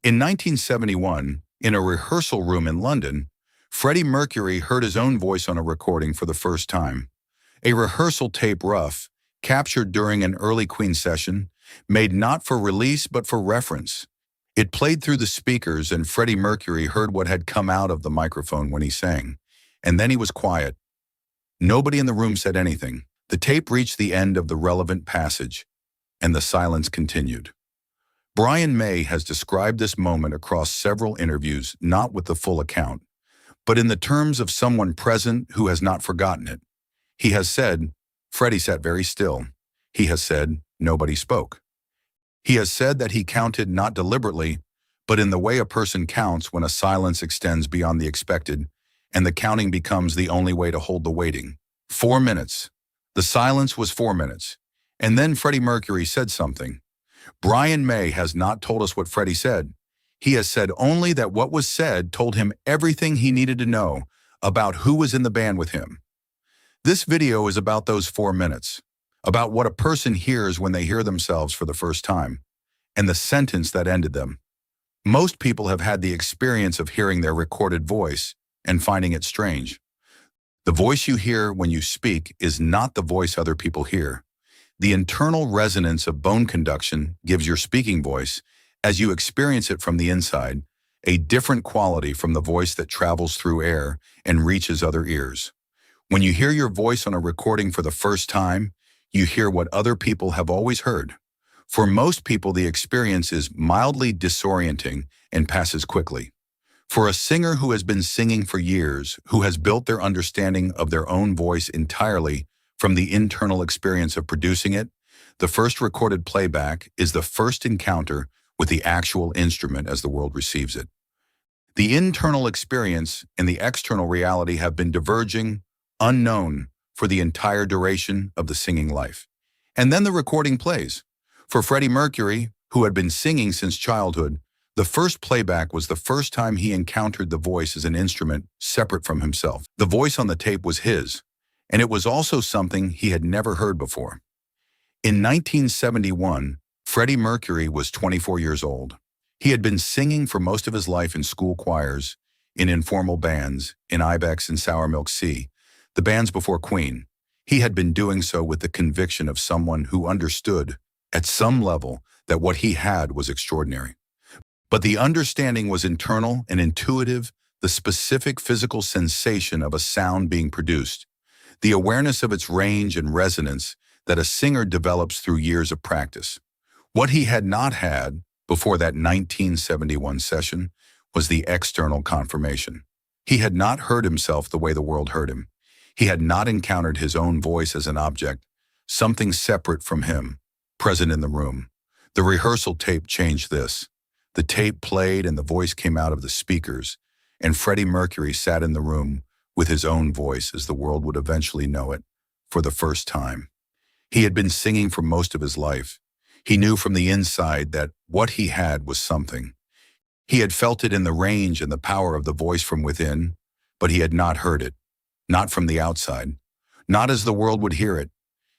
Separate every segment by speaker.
Speaker 1: In 1971, in a rehearsal room in London, Freddie Mercury heard his own voice on a recording for the first time. A rehearsal tape rough, captured during an early Queen session, made not for release but for reference. It played through the speakers and Freddie Mercury heard what had come out of the microphone when he sang. And then he was quiet. Nobody in the room said anything. The tape reached the end of the relevant passage, and the silence continued. Brian May has described this moment across several interviews, not with the full account, but in the terms of someone present who has not forgotten it. He has said, Freddie sat very still. He has said, nobody spoke. He has said that he counted not deliberately, but in the way a person counts when a silence extends beyond the expected, and the counting becomes the only way to hold the waiting. 4 minutes. The silence was 4 minutes. And then Freddie Mercury said something. Brian May has not told us what Freddie said. He has said only that what was said told him everything he needed to know about who was in the band with him. This video is about those 4 minutes, about what a person hears when they hear themselves for the first time, and the sentence that ended them. Most people have had the experience of hearing their recorded voice and finding it strange. The voice you hear when you speak is not the voice other people hear. The internal resonance of bone conduction gives your speaking voice, as you experience it from the inside, a different quality from the voice that travels through air and reaches other ears. When you hear your voice on a recording for the first time, you hear what other people have always heard. For most people, the experience is mildly disorienting and passes quickly. For a singer who has been singing for years, who has built their understanding of their own voice entirely from the internal experience of producing it, the first recorded playback is the first encounter with the actual instrument as the world receives it. The internal experience and the external reality have been diverging, unknown, for the entire duration of the singing life. And then the recording plays. For Freddie Mercury, who had been singing since childhood, the first playback was the first time he encountered the voice as an instrument separate from himself. The voice on the tape was his, and it was also something he had never heard before. In 1971, Freddie Mercury was 24 years old. He had been singing for most of his life in school choirs, in informal bands, in Ibex and Sour Milk Sea, the bands before Queen. He had been doing so with the conviction of someone who understood, at some level, that what he had was extraordinary. But the understanding was internal and intuitive, the specific physical sensation of a sound being produced, the awareness of its range and resonance that a singer develops through years of practice. What he had not had before that 1971 session was the external confirmation. He had not heard himself the way the world heard him. He had not encountered his own voice as an object, something separate from him, present in the room. The rehearsal tape changed this. The tape played and the voice came out of the speakers, and Freddie Mercury sat in the room with his own voice as the world would eventually know it, for the first time. He had been singing for most of his life. He knew from the inside that what he had was something. He had felt it in the range and the power of the voice from within, but he had not heard it, not from the outside, not as the world would hear it.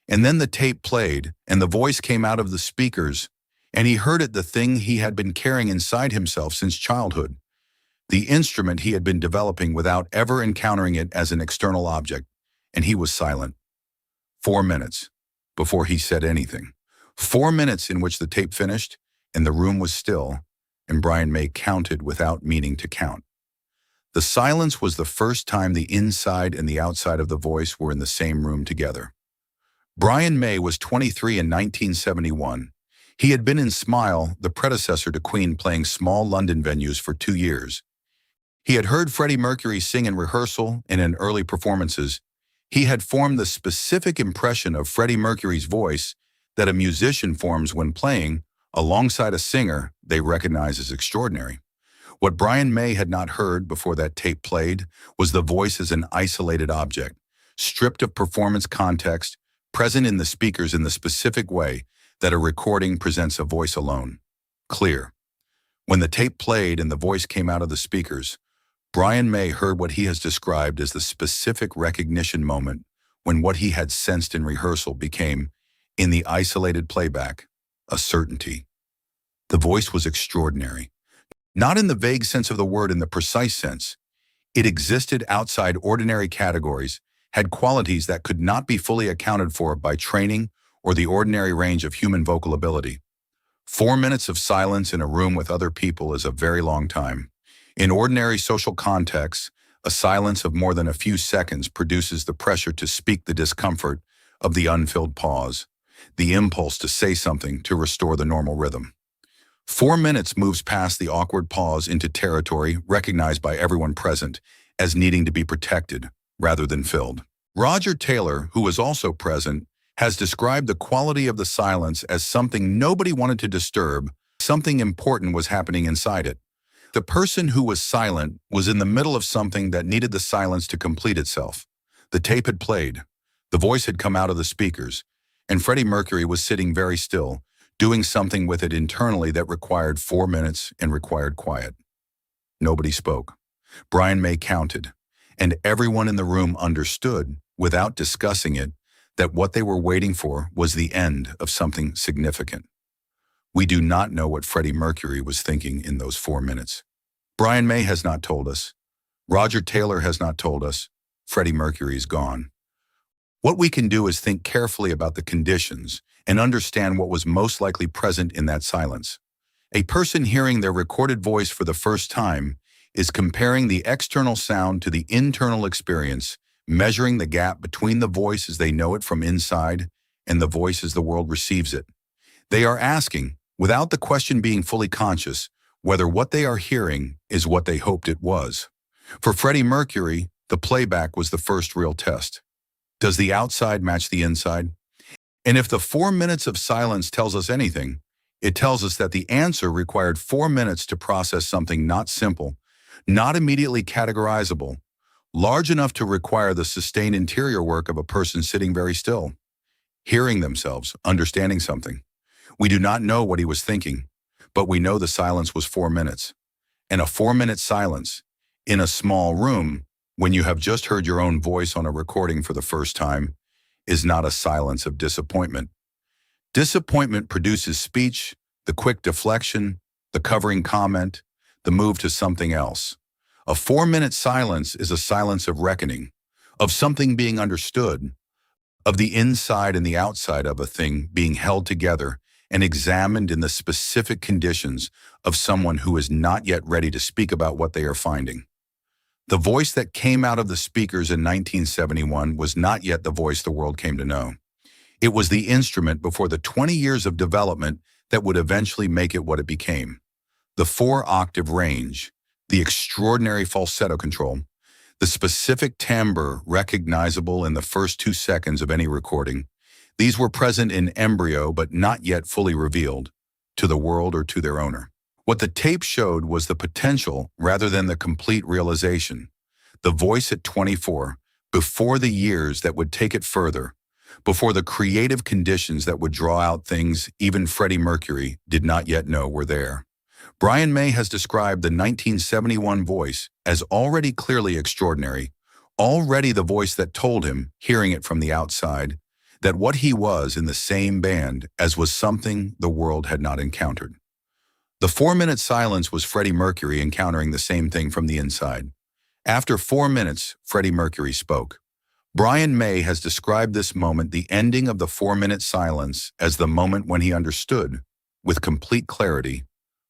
Speaker 1: And then the tape played, and the voice came out of the speakers, and he heard it, the thing he had been carrying inside himself since childhood, the instrument he had been developing without ever encountering it as an external object, and he was silent. 4 minutes before he said anything. 4 minutes in which the tape finished, and the room was still, and Brian May counted without meaning to count. The silence was the first time the inside and the outside of the voice were in the same room together. Brian May was 23 in 1971. He had been in Smile, the predecessor to Queen, playing small London venues for 2 years. He had heard Freddie Mercury sing in rehearsal and in early performances. He had formed the specific impression of Freddie Mercury's voice that a musician forms when playing alongside a singer they recognize as extraordinary. What Brian May had not heard before that tape played was the voice as an isolated object, stripped of performance context, present in the speakers in the specific way that a recording presents a voice alone, clear. When the tape played and the voice came out of the speakers, Brian May heard what he has described as the specific recognition moment when what he had sensed in rehearsal became, in the isolated playback, a certainty. The voice was extraordinary, Not in the vague sense of the word, in the precise sense. It existed outside ordinary categories, had qualities that could not be fully accounted for by training or the ordinary range of human vocal ability. 4 minutes of silence in a room with other people is a very long time. In ordinary social contexts, a silence of more than a few seconds produces the pressure to speak, the discomfort of the unfilled pause, the impulse to say something to restore the normal rhythm. 4 minutes moves past the awkward pause into territory recognized by everyone present as needing to be protected rather than filled. Roger Taylor, who was also present, has described the quality of the silence as something nobody wanted to disturb. Something important was happening inside it. The person who was silent was in the middle of something that needed the silence to complete itself. The tape had played, the voice had come out of the speakers, and Freddie Mercury was sitting very still, doing something with it internally that required 4 minutes and required quiet. Nobody spoke. Brian May counted, and everyone in the room understood, without discussing it, that what they were waiting for was the end of something significant. We do not know what Freddie Mercury was thinking in those 4 minutes. Brian May has not told us. Roger Taylor has not told us. Freddie Mercury is gone. What we can do is think carefully about the conditions and understand what was most likely present in that silence. A person hearing their recorded voice for the first time is comparing the external sound to the internal experience, measuring the gap between the voice as they know it from inside and the voice as the world receives it. They are asking, without the question being fully conscious, whether what they are hearing is what they hoped it was. For Freddie Mercury, the playback was the first real test. Does the outside match the inside? And if the 4 minutes of silence tells us anything, it tells us that the answer required 4 minutes to process something not simple, not immediately categorizable, large enough to require the sustained interior work of a person sitting very still, hearing themselves, understanding something. We do not know what he was thinking, but we know the silence was 4 minutes. And a 4-minute silence in a small room, when you have just heard your own voice on a recording for the first time, is not a silence of disappointment. Disappointment produces speech, the quick deflection, the covering comment, the move to something else. A 4-minute silence is a silence of reckoning, of something being understood, of the inside and the outside of a thing being held together and examined in the specific conditions of someone who is not yet ready to speak about what they are finding. The voice that came out of the speakers in 1971 was not yet the voice the world came to know. It was the instrument before the 20 years of development that would eventually make it what it became. The 4-octave range, the extraordinary falsetto control, the specific timbre recognizable in the first 2 seconds of any recording, these were present in embryo but not yet fully revealed to the world or to their owner. What the tape showed was the potential rather than the complete realization. The voice at 24, before the years that would take it further, before the creative conditions that would draw out things even Freddie Mercury did not yet know were there. Brian May has described the 1971 voice as already clearly extraordinary, already the voice that told him, hearing it from the outside, that what he was in the same band as was something the world had not encountered. The 4-minute silence was Freddie Mercury encountering the same thing from the inside. After 4 minutes, Freddie Mercury spoke. Brian May has described this moment, the ending of the 4-minute silence, as the moment when he understood, with complete clarity,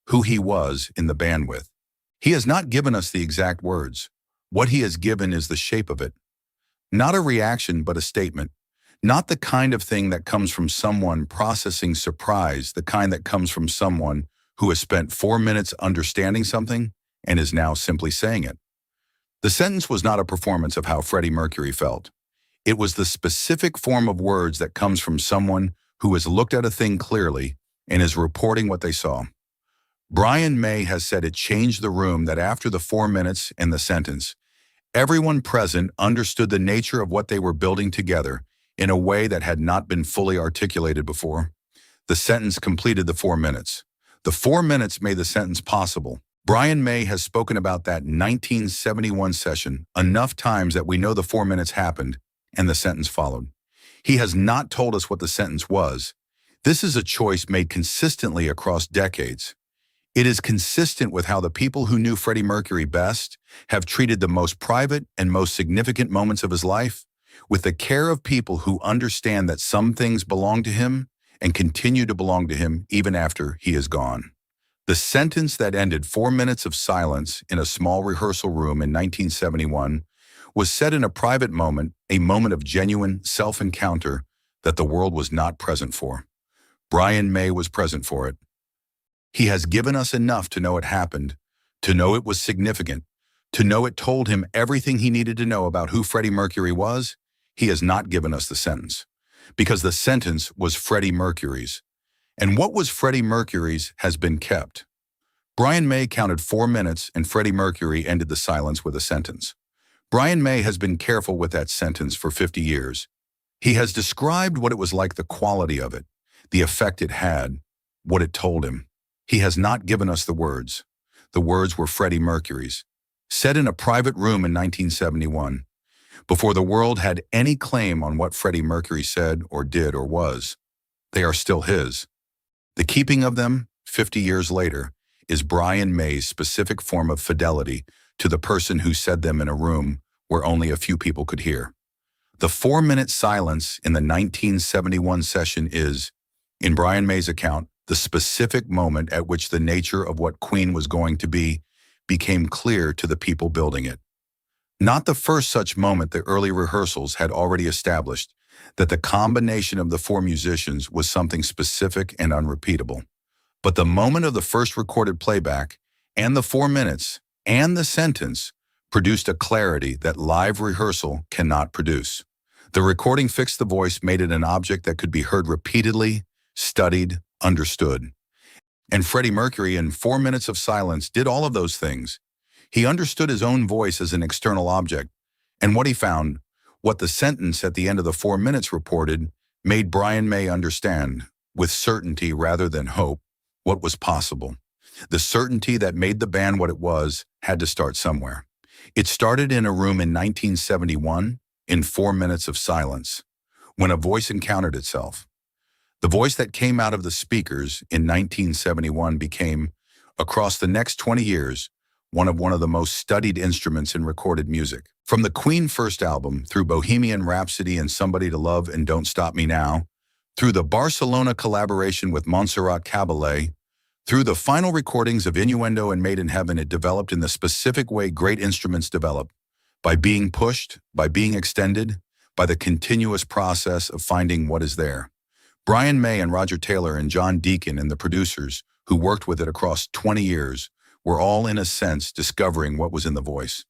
Speaker 1: who he was in the bandwidth. He has not given us the exact words. What he has given is the shape of it. Not a reaction, but a statement. Not the kind of thing that comes from someone processing surprise, the kind that comes from someone who has spent 4 minutes understanding something and is now simply saying it. The sentence was not a performance of how Freddie Mercury felt. It was the specific form of words that comes from someone who has looked at a thing clearly and is reporting what they saw. Brian May has said it changed the room, that after the 4 minutes and the sentence, everyone present understood the nature of what they were building together in a way that had not been fully articulated before. The sentence completed the 4 minutes. The 4 minutes made the sentence possible. Brian May has spoken about that 1971 session enough times that we know the 4 minutes happened and the sentence followed. He has not told us what the sentence was. This is a choice made consistently across decades. It is consistent with how the people who knew Freddie Mercury best have treated the most private and most significant moments of his life, with the care of people who understand that some things belong to him and continue to belong to him even after he is gone. The sentence that ended 4 minutes of silence in a small rehearsal room in 1971 was said in a private moment, a moment of genuine self-encounter that the world was not present for. Brian May was present for it. He has given us enough to know it happened, to know it was significant, to know it told him everything he needed to know about who Freddie Mercury was. He has not given us the sentence, because the sentence was Freddie Mercury's. And what was Freddie Mercury's has been kept. Brian May counted 4 minutes and Freddie Mercury ended the silence with a sentence. Brian May has been careful with that sentence for 50 years. He has described what it was like, the quality of it, the effect it had, what it told him. He has not given us the words. The words were Freddie Mercury's, said in a private room in 1971, before the world had any claim on what Freddie Mercury said or did or was. They are still his. The keeping of them, 50 years later, is Brian May's specific form of fidelity to the person who said them in a room where only a few people could hear. The 4-minute silence in the 1971 session is, in Brian May's account, the specific moment at which the nature of what Queen was going to be became clear to the people building it. Not the first such moment. The early rehearsals had already established that the combination of the 4 musicians was something specific and unrepeatable. But the moment of the first recorded playback and the 4 minutes and the sentence produced a clarity that live rehearsal cannot produce. The recording fixed the voice, made it an object that could be heard repeatedly, studied, understood. And Freddie Mercury, in 4 minutes of silence, did all of those things. He understood his own voice as an external object, and what he found, what the sentence at the end of the 4 minutes reported, made Brian May understand, with certainty rather than hope, what was possible. The certainty that made the band what it was had to start somewhere. It started in a room in 1971, in 4 minutes of silence, when a voice encountered itself. The voice that came out of the speakers in 1971 became, across the next 20 years, one of the most studied instruments in recorded music. From the Queen first album, through Bohemian Rhapsody and Somebody to Love and Don't Stop Me Now, through the Barcelona collaboration with Montserrat Caballé, through the final recordings of Innuendo and Made in Heaven, it developed in the specific way great instruments develop, by being pushed, by being extended, by the continuous process of finding what is there. Brian May and Roger Taylor and John Deacon and the producers who worked with it across 20 years were all, in a sense, discovering what was in the voice.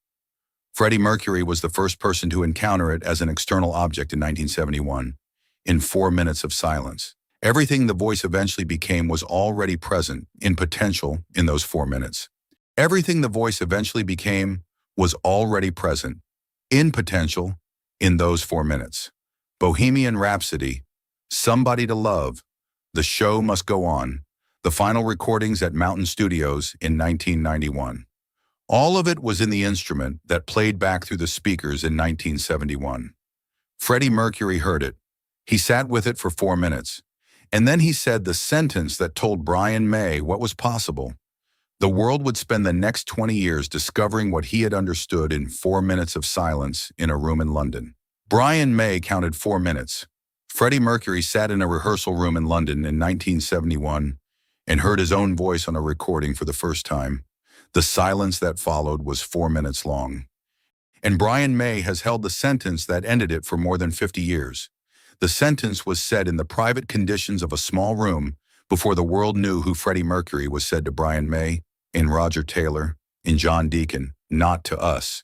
Speaker 1: Freddie Mercury was the first person to encounter it as an external object in 1971, in 4 minutes of silence. Everything the voice eventually became was already present, in potential, in those 4 minutes. Everything the voice eventually became was already present, in potential, in those 4 minutes. Bohemian Rhapsody, Somebody to Love, The Show Must Go On, the final recordings at Mountain Studios in 1991. All of it was in the instrument that played back through the speakers in 1971. Freddie Mercury heard it. He sat with it for 4 minutes. And then he said the sentence that told Brian May what was possible. The world would spend the next 20 years discovering what he had understood in 4 minutes of silence in a room in London. Brian May counted 4 minutes. Freddie Mercury sat in a rehearsal room in London in 1971 and heard his own voice on a recording for the first time. The silence that followed was 4 minutes long. And Brian May has held the sentence that ended it for more than 50 years. The sentence was said in the private conditions of a small room before the world knew who Freddie Mercury was, said to Brian May, in Roger Taylor, in John Deacon, not to us.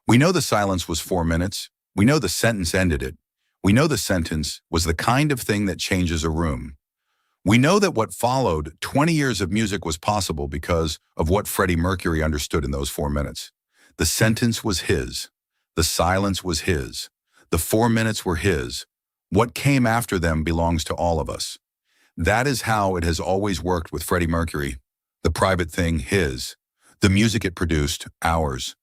Speaker 1: We know the silence was 4 minutes. We know the sentence ended it. We know the sentence was the kind of thing that changes a room. We know that what followed, 20 years of music, was possible because of what Freddie Mercury understood in those 4 minutes. The sentence was his. The silence was his. The 4 minutes were his. What came after them belongs to all of us. That is how it has always worked with Freddie Mercury. The private thing, his. The music it produced, ours.